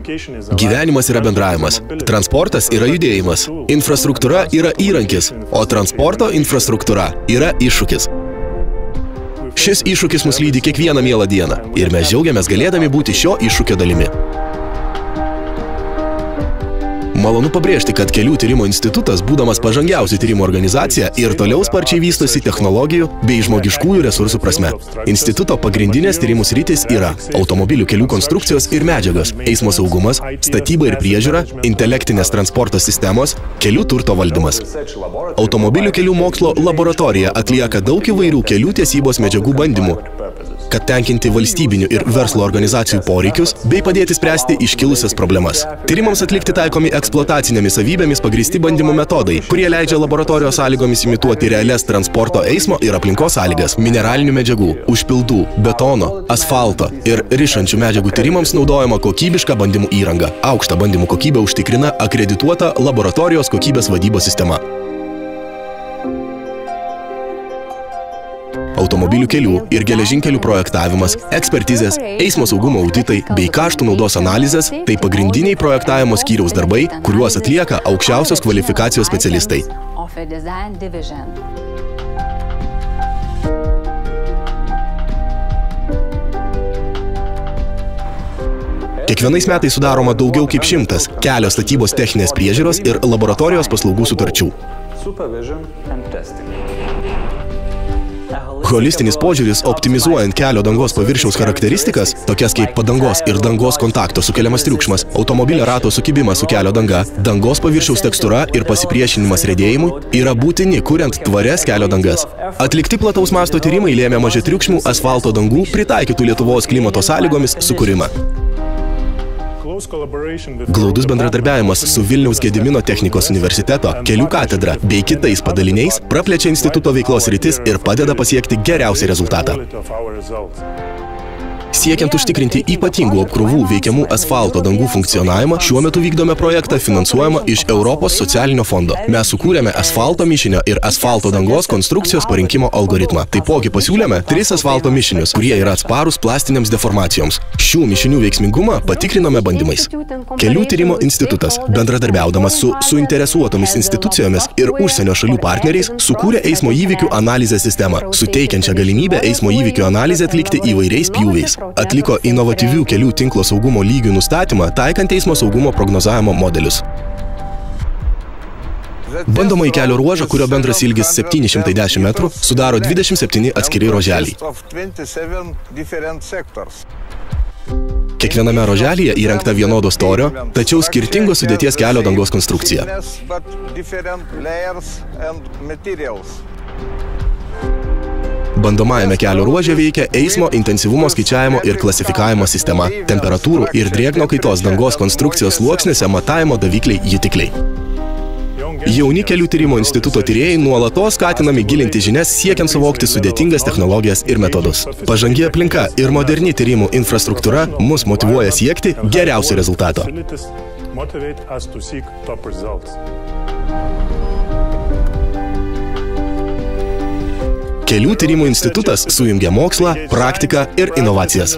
Gyvenimas yra bendravimas, transportas yra judėjimas, infrastruktūra yra įrankis, o transporto infrastruktūra yra iššūkis. Šis iššūkis mus lydi kiekvieną mielą dieną ir mes džiaugiamės galėdami būti šio iššūkio dalimi. Malonu pabrėžti, kad Kelių tyrimo institutas, būdamas pažangiausia tyrimo organizacija, ir toliau sparčiai vystosi technologijų bei žmogiškųjų resursų prasme. Instituto pagrindinės tyrimų sritys yra automobilių kelių konstrukcijos ir medžiagos, eismo saugumas, statyba ir priežiūra, intelektinės transporto sistemos, kelių turto valdymas. Automobilių kelių mokslo laboratorija atlieka daug įvairių kelių tiesybos medžiagų bandymų, kad tenkinti valstybinių ir verslo organizacijų poreikius bei padėti spręsti iškilusias problemas. Tyrimams atlikti taikomi eksploatacinėmis savybėmis pagrįsti bandymų metodai, kurie leidžia laboratorijos sąlygomis imituoti realias transporto, eismo ir aplinkos sąlygas, mineralinių medžiagų, užpildų, betono, asfalto ir rišančių medžiagų tyrimams naudojama kokybiška bandymų įranga. Aukštą bandymų kokybę užtikrina akredituota laboratorijos kokybės vadybos sistema. Automobilių kelių ir geležinkelių projektavimas, ekspertizės, eismo saugumo auditai bei kaštų naudos analizės – tai pagrindiniai projektavimo skyriaus darbai, kuriuos atlieka aukščiausios kvalifikacijos specialistai. Kiekvienais metais sudaroma daugiau kaip 100 kelio statybos techninės priežiūros ir laboratorijos paslaugų sutarčių. Holistinis požiūris, optimizuojant kelio dangos paviršiaus charakteristikas, tokias kaip padangos ir dangos kontakto sukeliamas triukšmas, automobilio rato sukibimas su kelio danga, dangos paviršiaus tekstūra ir pasipriešinimas riedėjimui, yra būtini, kuriant tvarias kelio dangas. Atlikti plataus masto tyrimai lėmė mažatriukšmių asfalto dangų pritaikytų Lietuvos klimato sąlygomis sukūrimą. Glaudus bendradarbiavimas su Vilniaus Gedimino technikos universiteto, kelių katedra bei kitais padaliniais praplečia instituto veiklos sritis ir padeda pasiekti geriausią rezultatą. Siekiant užtikrinti ypatingų apkrovų veikiamų asfalto dangų funkcionavimą, šiuo metu vykdome projektą finansuojamą iš Europos socialinio fondo. Mes sukūrėme asfalto mišinio ir asfalto dangos konstrukcijos parinkimo algoritmą. Taipogi pasiūlėme 3 asfalto mišinius, kurie yra atsparūs plastinėms deformacijoms. Šių mišinių veiksmingumą patikrinome bandymais. Kelių tyrimo institutas, bendradarbiaudamas su suinteresuotomis institucijomis ir užsienio šalių partneriais, sukūrė eismo įvykių analizės sistemą, suteikiančią galimybę eismo įvykių analizę atlikti įvairiais pjūviais. Atliko inovatyvių kelių tinklo saugumo lygių nustatymą, taikant eismo saugumo prognozavimo modelius. Bandomąjį kelio ruožą, kurio bendras ilgis 710 metrų, sudaro 27 atskiri ruoželiai. Kiekviename ruoželyje įrengta vienodo storio, tačiau skirtingos sudėties kelio dangos konstrukcija. Bandomajame kelio ruože veikia eismo intensyvumo skaičiavimo ir klasifikavimo sistema, temperatūrų ir drėgno kaitos dangos konstrukcijos sluoksniuose matavimo davikliai jutikliai. Jauni Kelių tyrimo instituto tyrėjai nuolatos skatinami gilinti žinias siekiant suvokti sudėtingas technologijas ir metodus. Pažangi aplinka ir moderni tyrimų infrastruktūra mus motyvuoja siekti geriausio rezultato. Kelių tyrimų institutas sujungia mokslą, praktiką ir inovacijas.